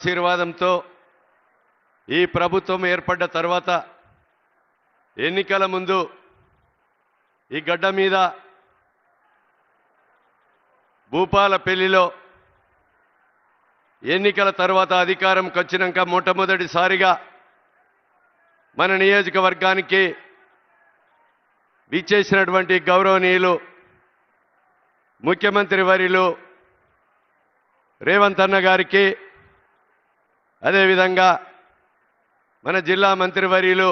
ఆశీర్వాదంతో ఈ ప్రభుత్వం ఏర్పడ్డ తర్వాత ఎన్నికల ముందు ఈ గడ్డ మీద భూపాలపల్లిలో ఎన్నికల తర్వాత అధికారంకి వచ్చినాక మొట్టమొదటిసారిగా మన నియోజకవర్గానికి విచ్చేసినటువంటి గౌరవనీయులు ముఖ్యమంత్రి వర్యులు రేవంత్ అన్న గారికి, అదేవిధంగా మన జిల్లా మంత్రివర్యులు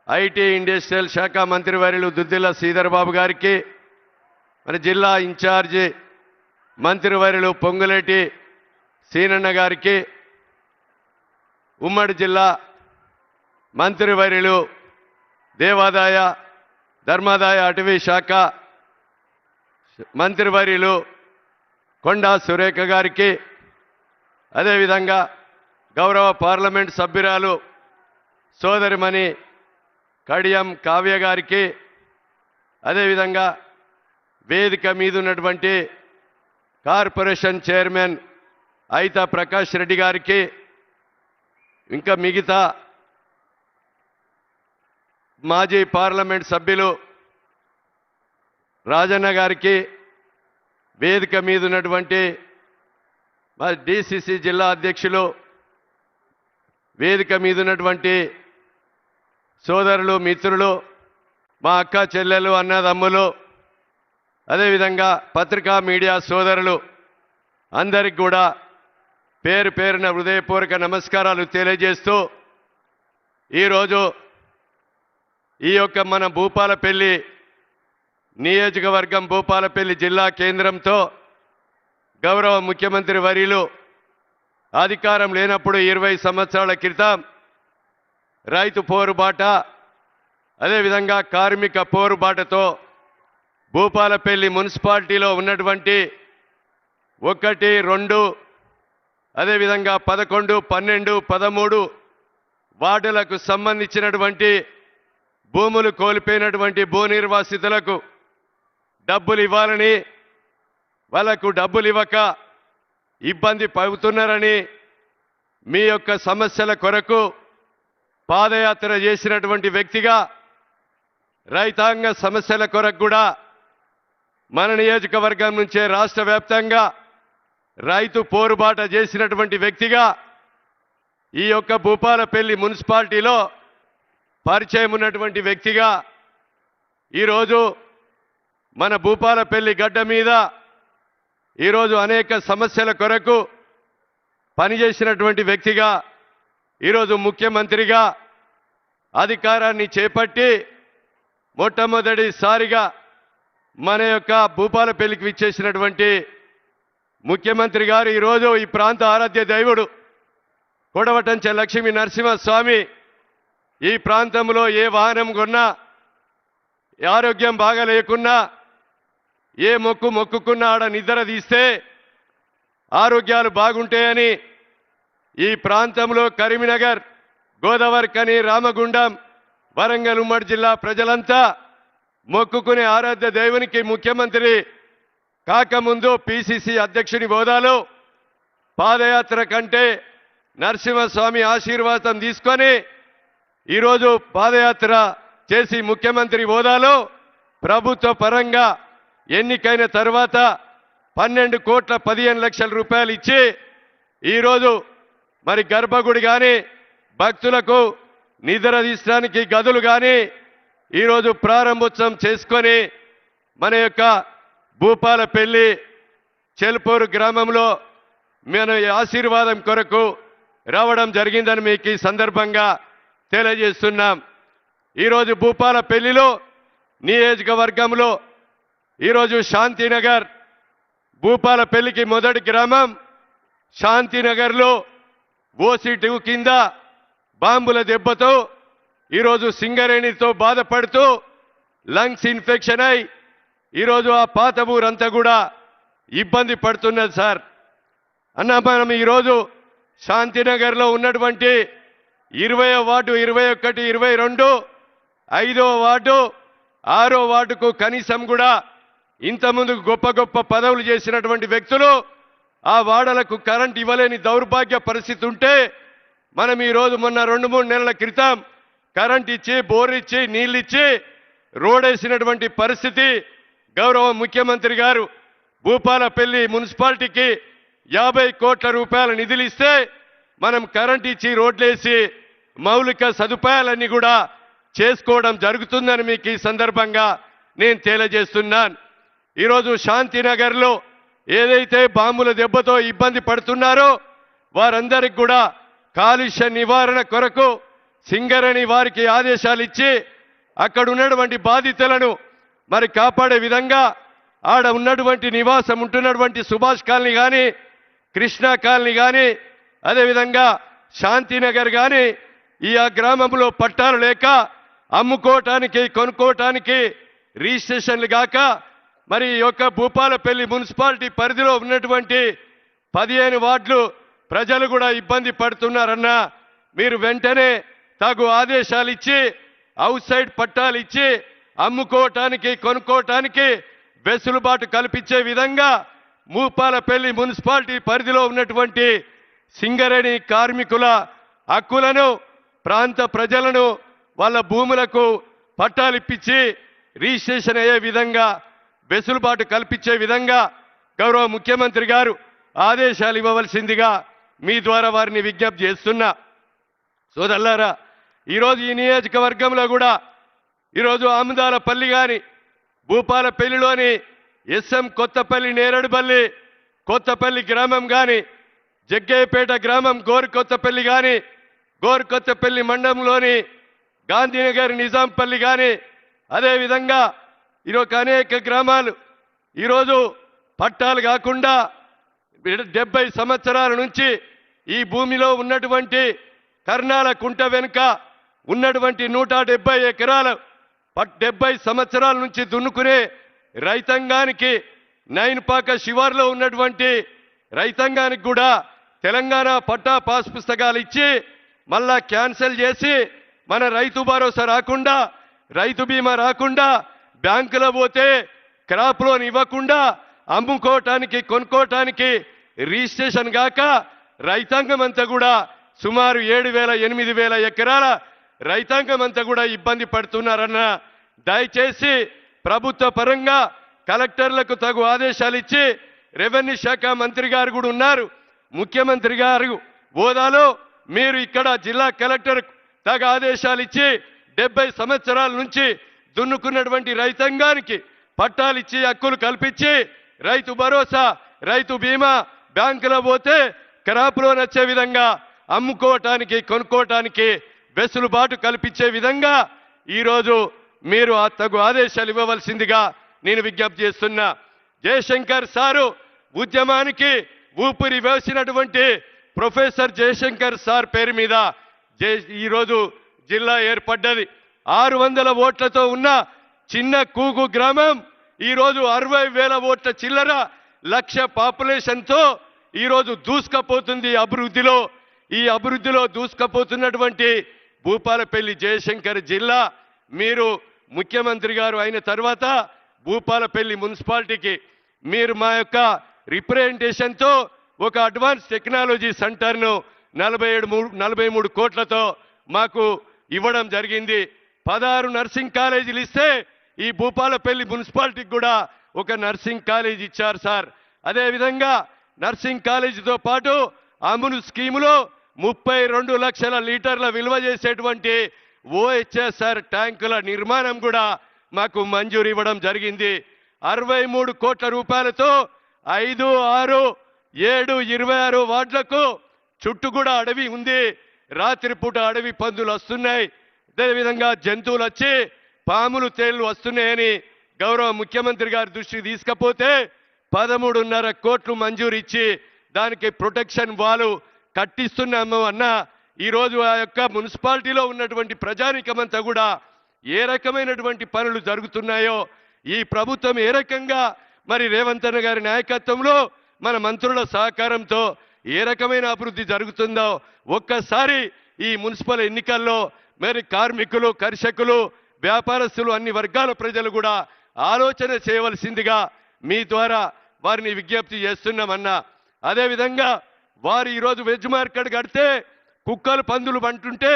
ఐటీ ఇండస్ట్రియల్ శాఖ మంత్రివర్యులు దుద్దిల్ల శ్రీధర్ బాబు గారికి, మన జిల్లా ఇన్ఛార్జి మంత్రివర్యులు పొంగులేటి సీనన్న గారికి, ఉమ్మడి జిల్లా మంత్రివర్యులు దేవాదాయ ధర్మాదాయ అటవీ శాఖ మంత్రివర్యులు కొండా సురేఖ గారికి, అదేవిధంగా గౌరవ పార్లమెంట్ సభ్యురాలు సోదరిమణి కడియం కావ్య గారికి, అదేవిధంగా వేదిక మీద ఉన్నటువంటి కార్పొరేషన్ చైర్మన్ అయితా ప్రకాష్ రెడ్డి గారికి, ఇంకా మిగతా మాజీ పార్లమెంట్ సభ్యులు రాజన్న గారికి, వేదిక మీద ఉన్నటువంటి మా డిసిసి జిల్లా అధ్యక్షులు, వేదిక మీద ఉన్నటువంటి సోదరులు మిత్రులు, మా అక్క చెల్లెలు అన్నదమ్ములు, అదేవిధంగా పత్రికా మీడియా సోదరులు అందరికి కూడా పేరు పేరున హృదయపూర్వక నమస్కారాలు తెలియజేస్తూ ఈరోజు ఈ యొక్క మన భూపాలపల్లి నియోజకవర్గం భూపాలపల్లి జిల్లా కేంద్రంతో గౌరవ ముఖ్యమంత్రి వర్యులు అధికారం లేనప్పుడు 20 సంవత్సరాల క్రితం రైతు పోరుబాట, అదేవిధంగా కార్మిక పోరుబాటతో భూపాలపల్లి మున్సిపాలిటీలో ఉన్నటువంటి 1, 2, అదేవిధంగా 11, 12, 13 వార్డులకు సంబంధించినటువంటి భూములు కోల్పోయినటువంటి భూ నిర్వాసితులకు డబ్బులు ఇవ్వాలని, వాళ్లకు డబ్బులు ఇవ్వక ఇబ్బంది పడుతున్నారని మీ యొక్క సమస్యల కొరకు పాదయాత్ర చేసినటువంటి వ్యక్తిగా, రైతాంగ సమస్యల కొరకు కూడా మన నియోజకవర్గం నుంచే రాష్ట్ర వ్యాప్తంగా రైతు పోరుబాట చేసినటువంటి వ్యక్తిగా ఈ యొక్క భూపాలపల్లి మున్సిపాలిటీలో పరిచయం ఉన్నటువంటి వ్యక్తిగా ఈరోజు మన భూపాలపల్లి గడ్డ మీద ఈరోజు అనేక సమస్యల కొరకు పనిచేసినటువంటి వ్యక్తిగా ఈరోజు ముఖ్యమంత్రిగా అధికారాన్ని చేపట్టి మొట్టమొదటిసారిగా మన యొక్క భూపాలపల్లికి విచ్చేసినటువంటి ముఖ్యమంత్రి గారు ఈరోజు ఈ ప్రాంత ఆరాధ్య దైవుడు కొడవటంచె లక్ష్మీ నరసింహస్వామి ఈ ప్రాంతంలో ఏ వాహనం కొన్నా, ఆరోగ్యం బాగా లేకున్నా, ఏ మొక్కుకున్నా ఆడ నిద్ర తీస్తే ఆరోగ్యాలు బాగుంటాయని ఈ ప్రాంతంలో కరీంనగర్, గోదావరిఖని, రామగుండం, వరంగల్ ఉమ్మడి జిల్లా ప్రజలంతా మొక్కుకునే ఆరాధ్య దేవునికి ముఖ్యమంత్రి కాకముందు పిసిసి అధ్యక్షుని హోదాలో పాదయాత్ర కంటే నరసింహస్వామి ఆశీర్వాదం తీసుకొని ఈరోజు పాదయాత్ర చేసి ముఖ్యమంత్రి హోదాలో ప్రభుత్వ పరంగా ఎన్నికైన తర్వాత 12,15,00,000 ఇచ్చి ఈరోజు మరి గర్భగుడి కానీ, భక్తులకు నిద్ర తీసడానికి గదులు కానీ ఈరోజు ప్రారంభోత్సవం చేసుకొని మన యొక్క భూపాలపల్లి చెల్పూరు గ్రామంలో మన ఆశీర్వాదం కొరకు రావడం జరిగిందని మీకు ఈ సందర్భంగా తెలియజేస్తున్నాం. ఈరోజు భూపాలపల్లిలో నియోజకవర్గంలో ఈరోజు శాంతినగర్, భూపాలపల్లికి మొదటి గ్రామం శాంతినగర్లో ఓసీ2 కింద బాంబుల దెబ్బతో ఈరోజు సింగరేణితో బాధపడుతూ లంగ్స్ ఇన్ఫెక్షన్ అయి ఈరోజు ఆ పాత ఊరంతా కూడా ఇబ్బంది పడుతున్నది సార్. అన్న మనం ఈరోజు శాంతినగర్లో ఉన్నటువంటి 20వ వార్డు, 21, 22, 5వ వార్డు, 6వ వార్డుకు కనీసం కూడా ఇంతకుముందు గొప్ప గొప్ప పదవులు చేసినటువంటి వ్యక్తులు ఆ వాడలకు కరెంట్ ఇవ్వలేని దౌర్భాగ్య పరిస్థితి ఉంటే మనం ఈరోజు మొన్న 2-3 నెలల క్రితం కరెంట్ ఇచ్చి బోర్ ఇచ్చి నీళ్ళు ఇచ్చి రోడేసినటువంటి పరిస్థితి గౌరవ ముఖ్యమంత్రి గారు భూపాలపల్లి మున్సిపాలిటీకి 50 కోట్ల రూపాయల నిధులు ఇస్తే మనం కరెంట్ ఇచ్చి రోడ్లేసి మౌలిక సదుపాయాలన్నీ కూడా చేసుకోవడం జరుగుతుందని మీకు ఈ సందర్భంగా నేను తెలియజేస్తున్నాను. ఈరోజు శాంతినగర్లో ఏదైతే బాంబుల దెబ్బతో ఇబ్బంది పడుతున్నారో వారందరికి కూడా కాలుష్య నివారణ కొరకు సింగరేణి వారికి ఆదేశాలు ఇచ్చి అక్కడ ఉన్నటువంటి బాధితులను మరి కాపాడే విధంగా ఆడ ఉన్నటువంటి నివాసం ఉంటున్నటువంటి సుభాష్ కాలనీ కానీ కృష్ణా కాలనీ కానీ అదేవిధంగా శాంతినగర్ కానీ ఈ ఆ గ్రామంలో పట్టాలు లేక అమ్ముకోవటానికి కొనుక్కోవటానికి రిజిస్ట్రేషన్లు కాక మరి ఈ యొక్క భూపాలపల్లి మున్సిపాలిటీ పరిధిలో ఉన్నటువంటి 15 వార్డులు ప్రజలు కూడా ఇబ్బంది పడుతున్నారన్నా మీరు వెంటనే తగు ఆదేశాలు ఇచ్చి అవుట్ సైడ్ పట్టాలు ఇచ్చి అమ్ముకోవటానికి కొనుక్కోవటానికి వెసులుబాటు కల్పించే విధంగా భూపాలపల్లి మున్సిపాలిటీ పరిధిలో ఉన్నటువంటి సింగరేణి కార్మికుల హక్కులను ప్రాంత ప్రజలను వాళ్ళ భూములకు పట్టాలు ఇప్పించి రిజిస్ట్రేషన్ అయ్యే విధంగా వెసులుబాటు కల్పించే విధంగా గౌరవ ముఖ్యమంత్రి గారు ఆదేశాలు ఇవ్వవలసిందిగా మీ ద్వారా వారిని విజ్ఞప్తి చేస్తున్నా. సోదరులారా, ఈరోజు ఈ నియోజకవర్గంలో కూడా ఈరోజు ఆముదాలపల్లి కానీ భూపాలపల్లిలోని ఎస్ఎం కొత్తపల్లి నేరడుపల్లి కొత్తపల్లి గ్రామం కానీ జగ్గయ్యపేట గ్రామం గోరుకొత్తపల్లి కానీ గోరుకొత్తపల్లి మండలంలోని గాంధీనగర్ నిజాంపల్లి కానీ అదేవిధంగా ఈరోజు అనేక గ్రామాలు ఈరోజు పట్టాలు కాకుండా 70 సంవత్సరాల నుంచి ఈ భూమిలో ఉన్నటువంటి కర్ణాల కుంట వెనుక ఉన్నటువంటి 170 ఎకరాలు 70 సంవత్సరాల నుంచి దున్నుకునే రైతాంగానికి నైన్పాక శివార్లో ఉన్నటువంటి రైతాంగానికి కూడా తెలంగాణ పట్టా పాస్ పుస్తకాలు ఇచ్చి మళ్ళా క్యాన్సిల్ చేసి మన రైతు భరోసా రాకుండా రైతు బీమా రాకుండా బ్యాంకులో పోతే క్రాప్ లోన్ ఇవ్వకుండా అమ్ముకోవటానికి కొనుక్కోవటానికి రిజిస్ట్రేషన్ కాక రైతాంగం అంతా కూడా సుమారు 7,000-8,000 ఎకరాల రైతాంగం అంతా కూడా ఇబ్బంది పడుతున్నారన్న దయచేసి ప్రభుత్వ పరంగా కలెక్టర్లకు తగు ఆదేశాలు ఇచ్చి రెవెన్యూ శాఖ మంత్రి గారు కూడా ఉన్నారు, ముఖ్యమంత్రి గారు హోదాలో మీరు ఇక్కడ జిల్లా కలెక్టర్ తగు ఆదేశాలు ఇచ్చి 70 సంవత్సరాల నుంచి దున్నుకున్నటువంటి రైతాంగానికి పట్టాలు ఇచ్చి హక్కులు కల్పించి రైతు భరోసా రైతు బీమా బ్యాంకులో పోతే క్రాప్ లోన్ వచ్చే విధంగా అమ్ముకోవటానికి కొనుక్కోవటానికి వెసులుబాటు కల్పించే విధంగా ఈరోజు మీరు ఆ తగు ఆదేశాలు ఇవ్వవలసిందిగా నేను విజ్ఞప్తి చేస్తున్నా. జయశంకర్ సారు ఉద్యమానికి ఊపిరి వేసినటువంటి ప్రొఫెసర్ జయశంకర్ సార్ పేరు మీద ఈరోజు జిల్లా ఏర్పడ్డది. 600 ఓట్లతో ఉన్న చిన్న కూగు గ్రామం ఈరోజు 60,000 ఓట్ల చిల్లర 1,00,000 పాపులేషన్తో ఈరోజు దూసుకపోతుంది అభివృద్ధిలో. ఈ అభివృద్ధిలో దూసుకపోతున్నటువంటి భూపాలపల్లి జయశంకర్ జిల్లా మీరు ముఖ్యమంత్రి గారు అయిన తర్వాత భూపాలపల్లి మున్సిపాలిటీకి మీరు మా యొక్క రిప్రజెంటేషన్తో ఒక అడ్వాన్స్ టెక్నాలజీ సెంటర్ను 43 కోట్లతో మాకు ఇవ్వడం జరిగింది. 16 నర్సింగ్ కాలేజీలు ఇస్తే ఈ భూపాలపల్లి మున్సిపాలిటీకి కూడా ఒక నర్సింగ్ కాలేజ్ ఇచ్చారు సార్. అదేవిధంగా నర్సింగ్ కాలేజీతో పాటు అమలు స్కీములో 32 లక్షల లీటర్ల విలువ చేసేటువంటి ఓహెచ్ఎస్ఆర్ ట్యాంకుల నిర్మాణం కూడా మాకు మంజూరు ఇవ్వడం జరిగింది. 63 కోట్ల రూపాయలతో 5, 6, 7, 26 వార్డులకు చుట్టూ కూడా అడవి ఉంది. రాత్రిపూట అడవి పందులు వస్తున్నాయి, అదేవిధంగా జంతువులు వచ్చి పాములు తేళ్లు వస్తున్నాయని గౌరవ ముఖ్యమంత్రి గారి దృష్టికి తీసుకపోతే 13.5 కోట్లు మంజూరు ఇచ్చి దానికి ప్రొటెక్షన్ వాలు కట్టిస్తున్నాము అన్న. ఈరోజు ఆ యొక్క మున్సిపాలిటీలో ఉన్నటువంటి ప్రజానికమంతా కూడా ఏ రకమైనటువంటి పనులు జరుగుతున్నాయో, ఈ ప్రభుత్వం ఏ రకంగా మరి రేవంత్ అన్న గారి నాయకత్వంలో మన మంత్రుల సహకారంతో ఏ రకమైన అభివృద్ధి జరుగుతుందో ఒక్కసారి ఈ మున్సిపల్ ఎన్నికల్లో మరి కార్మికులు, కర్షకులు, వ్యాపారస్తులు అన్ని వర్గాల ప్రజలు కూడా ఆలోచన చేయవలసిందిగా మీ ద్వారా వారిని విజ్ఞప్తి చేస్తున్నామన్నా. అదేవిధంగా వారు ఈరోజు వెజ్ మార్కెట్ కడితే కుక్కలు పందులు అంటుంటే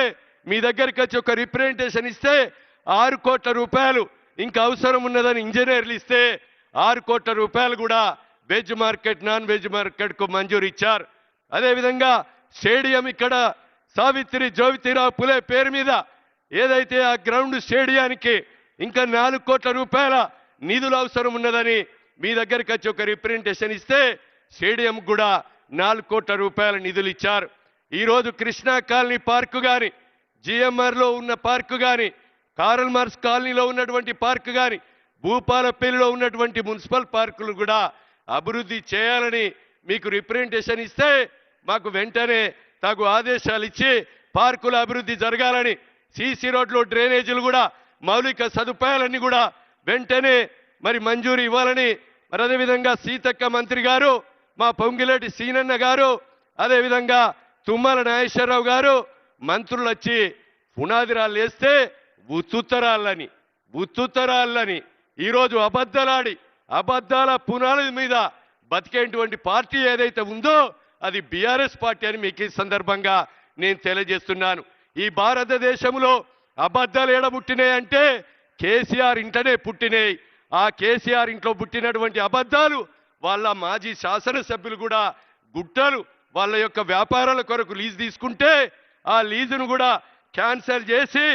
మీ దగ్గరికి వచ్చి ఒక రిప్రజెంటేషన్ ఇస్తే 6 కోట్ల రూపాయలు ఇంకా అవసరం ఉన్నదని ఇంజనీర్లు ఇస్తే 6 కోట్ల రూపాయలు కూడా వెజ్ మార్కెట్ నాన్ వెజ్ మార్కెట్కు మంజూరు ఇచ్చారు. అదేవిధంగా స్టేడియం ఇక్కడ సావిత్రి జ్యోతిరావు పులే పేరు మీద ఏదైతే ఆ గ్రౌండ్ స్టేడియానికి ఇంకా 4 కోట్ల రూపాయల నిధులు అవసరం ఉన్నదని మీ దగ్గరికి వచ్చి ఒక రిప్రజెంటేషన్ ఇస్తే స్టేడియం కూడా 4 కోట్ల రూపాయల నిధులు ఇచ్చారు. ఈరోజు కృష్ణా కాలనీ పార్కు కానీ జిఎంఆర్లో ఉన్న పార్కు కానీ కారల్ మార్క్స్ కాలనీలో ఉన్నటువంటి పార్కు కానీ భూపాలపల్లిలో ఉన్నటువంటి మున్సిపల్ పార్కులు కూడా అభివృద్ధి చేయాలని మీకు రిప్రజెంటేషన్ ఇస్తే మాకు వెంటనే తగు ఆదేశాలు ఇచ్చి పార్కుల అభివృద్ధి జరగాలని సీసీ రోడ్లు డ్రైనేజీలు కూడా మౌలిక సదుపాయాలన్నీ కూడా వెంటనే మరి మంజూరు ఇవ్వాలని మరి అదేవిధంగా సీతక్క మంత్రి గారు మా పొంగిలేటి సీనన్న గారు అదేవిధంగా తుమ్మల నాగేశ్వరరావు గారు మంత్రులు వచ్చి పునాదిరాలు వేస్తే ఉత్తుత్తరాలని ఈరోజు అబద్ధాలాడి అబద్ధాల పునాది మీద బతికేటువంటి పార్టీ ఏదైతే ఉందో అది బీఆర్ఎస్ పార్టీ అని మీకు ఈ సందర్భంగా నేను తెలియజేస్తున్నాను. ఈ భారతదేశంలో అబద్ధాలు ఏడబుట్టినాయి అంటే కేసీఆర్ ఇంటనే పుట్టినాయి. ఆ కేసీఆర్ ఇంట్లో పుట్టినటువంటి అబద్ధాలు వాళ్ళ మాజీ శాసనసభ్యులు కూడా గుట్టలు వాళ్ళ యొక్క వ్యాపారాల కొరకు లీజు తీసుకుంటే ఆ లీజును కూడా క్యాన్సిల్ చేసి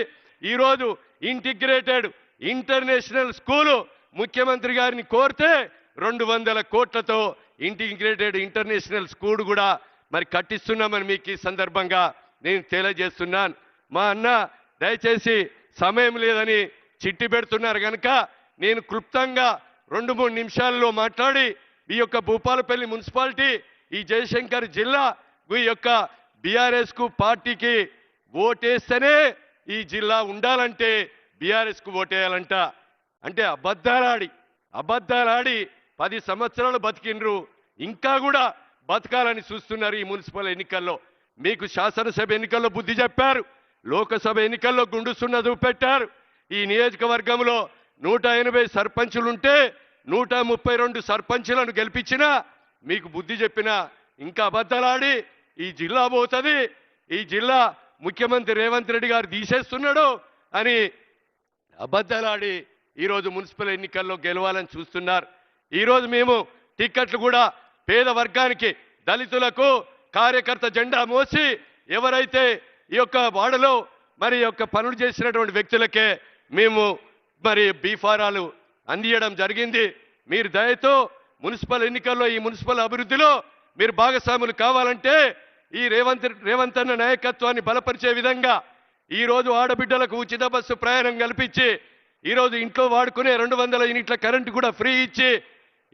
ఈరోజు ఇంటిగ్రేటెడ్ ఇంటర్నేషనల్ స్కూలు ముఖ్యమంత్రి గారిని కోరితే 200 కోట్లతో ఇంటిగ్రేటెడ్ ఇంటర్నేషనల్ స్కూల్ కూడా మరి కట్టిస్తున్నామని మీకు ఈ సందర్భంగా నేను తెలియజేస్తున్నాను. మా అన్న దయచేసి సమయం లేదని చిట్టి పెడుతున్నారు కనుక నేను క్లుప్తంగా 2-3 నిమిషాల్లో మాట్లాడి ఈ యొక్క భూపాలపల్లి మున్సిపాలిటీ ఈ జయశంకర్ జిల్లా ఈ యొక్క బీఆర్ఎస్కు పార్టీకి ఓటేస్తేనే ఈ జిల్లా ఉండాలంటే బీఆర్ఎస్కు ఓటేయాలంట. అంటే అబద్ధాలాడి 10 సంవత్సరాలు బతికిండ్రు, ఇంకా కూడా బతకాలని చూస్తున్నారు. ఈ మున్సిపల్ ఎన్నికల్లో మీకు శాసనసభ ఎన్నికల్లో బుద్ధి చెప్పారు, లోకసభ ఎన్నికల్లో గుండు సున్న చూపెట్టారు. ఈ నియోజకవర్గంలో 180 సర్పంచులుంటే 132 సర్పంచులను గెలిపించినా మీకు బుద్ధి చెప్పినా ఇంకా అబద్ధాలాడి ఈ జిల్లా పోతుంది, ఈ జిల్లా ముఖ్యమంత్రి రేవంత్ రెడ్డి గారు తీసేస్తున్నాడు అని అబద్ధాలాడి ఈరోజు మున్సిపల్ ఎన్నికల్లో గెలవాలని చూస్తున్నారు. ఈరోజు మేము టిక్కెట్లు కూడా పేద వర్గానికి దళితులకు కార్యకర్త జెండా మోసి ఎవరైతే ఈ యొక్క వాడలో మరి యొక్క పనులు చేసినటువంటి వ్యక్తులకే మేము మరి బీఫారాలు అందియడం జరిగింది. మీరు దయతో మున్సిపల్ ఎన్నికల్లో ఈ మున్సిపల్ అభివృద్ధిలో మీరు భాగస్వాములు కావాలంటే ఈ రేవంత్ అన్న నాయకత్వాన్ని బలపరిచే విధంగా ఈరోజు ఆడబిడ్డలకు ఉచిత బస్సు ప్రయాణం కల్పించి ఈరోజు ఇంట్లో వాడుకునే 200 యూనిట్ల కరెంటు కూడా ఫ్రీ ఇచ్చి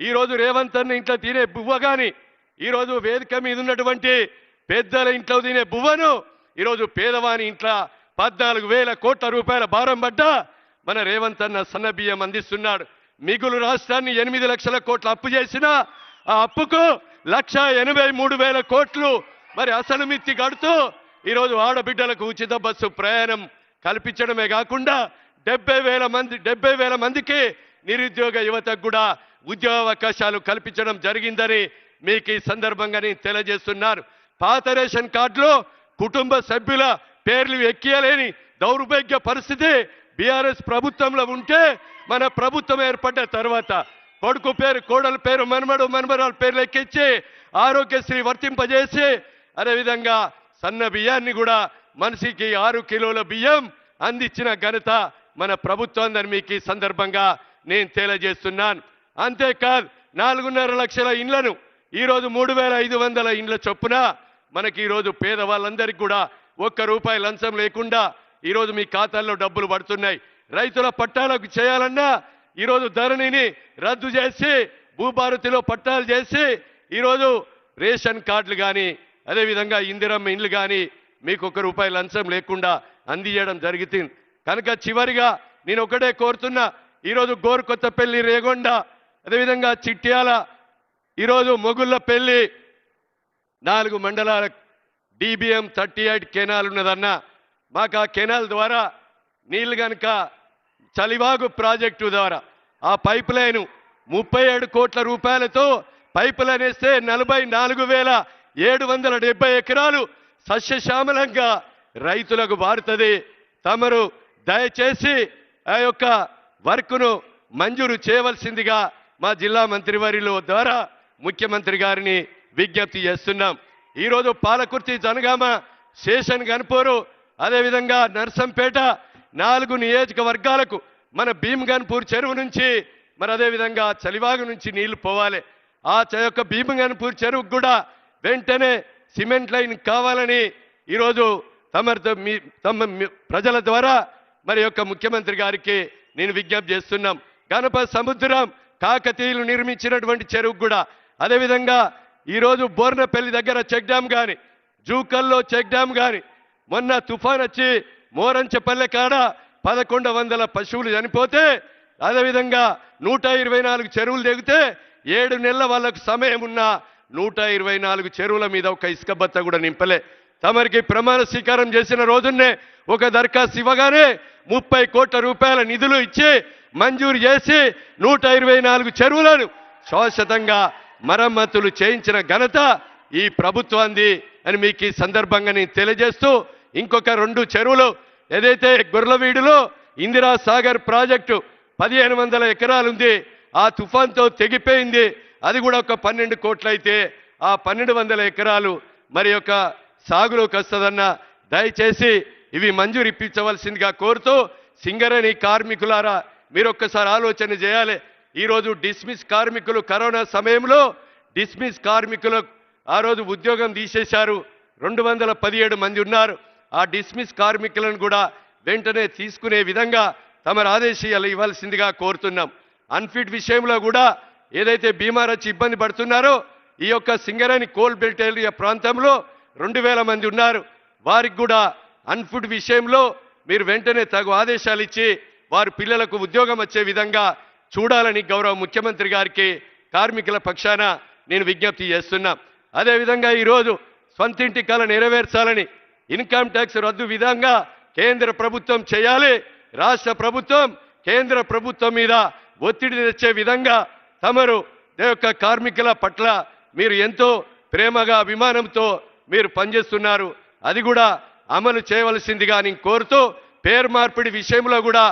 ఈరోజు రేవంత్ అన్న ఇంట్లో తినే బువ్వ కానీ ఈరోజు వేదిక మీద ఉన్నటువంటి పెద్దల ఇంట్లో తినే బువ్వను ఈరోజు పేదవాని ఇంట్లో 14,000 కోట్ల రూపాయల భారం పడ్డా మన రేవంత్ అన్న సన్న బియ్యం అందిస్తున్నాడు. మిగులు రాష్ట్రాన్ని 8 లక్షల కోట్ల అప్పు చేసిన ఆ అప్పుకు 1,83,000 కోట్లు మరి అసలు మిత్తి కడుతూ ఈరోజు ఆడబిడ్డలకు ఉచిత బస్సు ప్రయాణం కల్పించడమే కాకుండా 70,000 మందికి నిరుద్యోగ యువతకు కూడా ఉద్యోగ అవకాశాలు కల్పించడం జరిగిందని మీకు ఈ సందర్భంగా నేను తెలియజేస్తున్నాను. పాత రేషన్ కార్డులో కుటుంబ సభ్యుల పేర్లు ఎక్కియలేని దౌర్భాగ్య పరిస్థితి బీఆర్ఎస్ ప్రభుత్వంలో ఉంటే మన ప్రభుత్వం ఏర్పడ్డ తర్వాత కొడుకు పేరు, కోడల పేరు, మనమరాల పేర్లు ఎక్కించి ఆరోగ్యశ్రీ వర్తింపజేసి అదేవిధంగా సన్న బియ్యాన్ని కూడా మనిషికి 6 కిలోల బియ్యం అందించిన ఘనత మన ప్రభుత్వం అని మీకు ఈ సందర్భంగా నేను తెలియజేస్తున్నాను. అంతేకాదు 4.5 లక్షల ఇండ్లను ఈరోజు 3,500 ఇండ్ల చొప్పున మనకి ఈరోజు పేదవాళ్ళందరికీ కూడా ₹1 లంచం లేకుండా ఈరోజు మీ ఖాతాల్లో డబ్బులు పడుతున్నాయి. రైతుల పట్టాలకు చేయాలన్నా ఈరోజు ధరణిని రద్దు చేసి భూభారతిలో పట్టాలు చేసి ఈరోజు రేషన్ కార్డులు కానీ అదేవిధంగా ఇందిరమ్మ ఇండ్లు కానీ మీకు ₹1 లంచం లేకుండా అందించడం జరుగుతుంది. కనుక చివరిగా నేను ఒకటే కోరుతున్నా, ఈరోజు గోరుకొత్తపల్లి, రేగొండ అదేవిధంగా చిట్యాల ఈరోజు మొగుళ్ళపల్లి 4 మండలాల DBM 38 కెనాల్ ఉన్నదన్నా మాకు ఆ కెనాల్ ద్వారా నీళ్లు కనుక చలివాగు ప్రాజెక్టు ద్వారా ఆ పైప్ లైను 37 కోట్ల రూపాయలతో పైపులైన్ వేస్తే 44,770 ఎకరాలు సస్యశ్యామలంగా రైతులకు వారుతుంది. తమరు దయచేసి ఆ యొక్క వర్క్ను మంజూరు చేయవలసిందిగా మా జిల్లా మంత్రివర్యుల ద్వారా ముఖ్యమంత్రి గారిని విజ్ఞప్తి చేస్తున్నాం. ఈరోజు పాలకుర్తి, జనగామ, శేషన్ గన్పూరు, అదేవిధంగా నర్సంపేట 4 నియోజకవర్గాలకు మన భీమ్గన్పూర్ చెరువు నుంచి మరి అదేవిధంగా చలివాగు నుంచి నీళ్లు పోవాలి. ఆ యొక్క భీమ్గన్పూర్ చెరువుకు కూడా వెంటనే సిమెంట్ లైన్ కావాలని ఈరోజు తమ ప్రజల ద్వారా మరి యొక్క ముఖ్యమంత్రి గారికి నేను విజ్ఞప్తి చేస్తున్నాం. గణపతి సముద్రం కాకతీయులు నిర్మించినటువంటి చెరువు కూడా, అదేవిధంగా ఈరోజు బోర్నపల్లి దగ్గర చెక్ డ్యామ్ కానీ, జూకల్లో చెక్ డ్యామ్ కానీ, మొన్న తుఫాన్ వచ్చి మోరంచపల్లె కాడ 1100 పశువులు చనిపోతే, అదేవిధంగా 124 చెరువులు తెగితే 7 నెలల వాళ్ళకు సమయం ఉన్న 124 చెరువుల మీద ఒక ఇసుక బత్త కూడా నింపలే. తమరికి ప్రమాణ స్వీకారం చేసిన రోజున్నే ఒక దరఖాస్తు ఇవ్వగానే 30 కోట్ల రూపాయల నిధులు ఇచ్చి మంజూరు చేసి 124 చెరువులను శాశ్వతంగా మరమ్మతులు చేయించిన ఘనత ఈ ప్రభుత్వాన్ని అని మీకు ఈ సందర్భంగా నేను తెలియజేస్తూ, ఇంకొక 2 చెరువులు ఏదైతే గొర్లవీడులో ఇందిరా సాగర్ ప్రాజెక్టు 1500 ఎకరాలు ఉంది, ఆ తుఫాన్తో తెగిపోయింది. అది కూడా ఒక 12 కోట్లు అయితే ఆ 1200 ఎకరాలు మరి యొక్క సాగులోకి వస్తుందన్న దయచేసి ఇవి మంజూరు ఇప్పించవలసిందిగా కోరుతూ, సింగరేణి కార్మికులారా మీరు ఒక్కసారి ఆలోచన చేయాలి. ఈరోజు డిస్మిస్ కార్మికులు కరోనా సమయంలో డిస్మిస్ కార్మికులు ఆ రోజు ఉద్యోగం తీసేశారు. 217 మంది ఉన్నారు. ఆ డిస్మిస్ కార్మికులను కూడా వెంటనే తీసుకునే విధంగా తమరు ఆదేశాలు ఇవ్వాల్సిందిగా కోరుతున్నాం. అన్ఫిట్ విషయంలో కూడా ఏదైతే బీమార్ వచ్చి ఇబ్బంది పడుతున్నారో ఈ యొక్క సింగరేణి కోల్ బెల్ట్ ఏరియా ప్రాంతంలో 2000 మంది ఉన్నారు. వారికి కూడా అన్ఫిట్ విషయంలో మీరు వెంటనే తగు ఆదేశాలు ఇచ్చి వారి పిల్లలకు ఉద్యోగం వచ్చే విధంగా చూడాలని గౌరవ ముఖ్యమంత్రి గారికి కార్మికుల పక్షాన నేను విజ్ఞప్తి చేస్తున్నా. అదేవిధంగా ఈరోజు స్వంతింటి కల నెరవేర్చాలని ఇన్కమ్ ట్యాక్స్ రద్దు విధంగా కేంద్ర ప్రభుత్వం చేయాలి. రాష్ట్ర ప్రభుత్వం కేంద్ర ప్రభుత్వం మీద ఒత్తిడి తెచ్చే విధంగా తమరు యొక్క కార్మికుల పట్ల మీరు ఎంతో ప్రేమగా అభిమానంతో మీరు పనిచేస్తున్నారు. అది కూడా అమలు చేయవలసిందిగా నేను కోరుతూ, పేరు మార్పిడి విషయంలో కూడా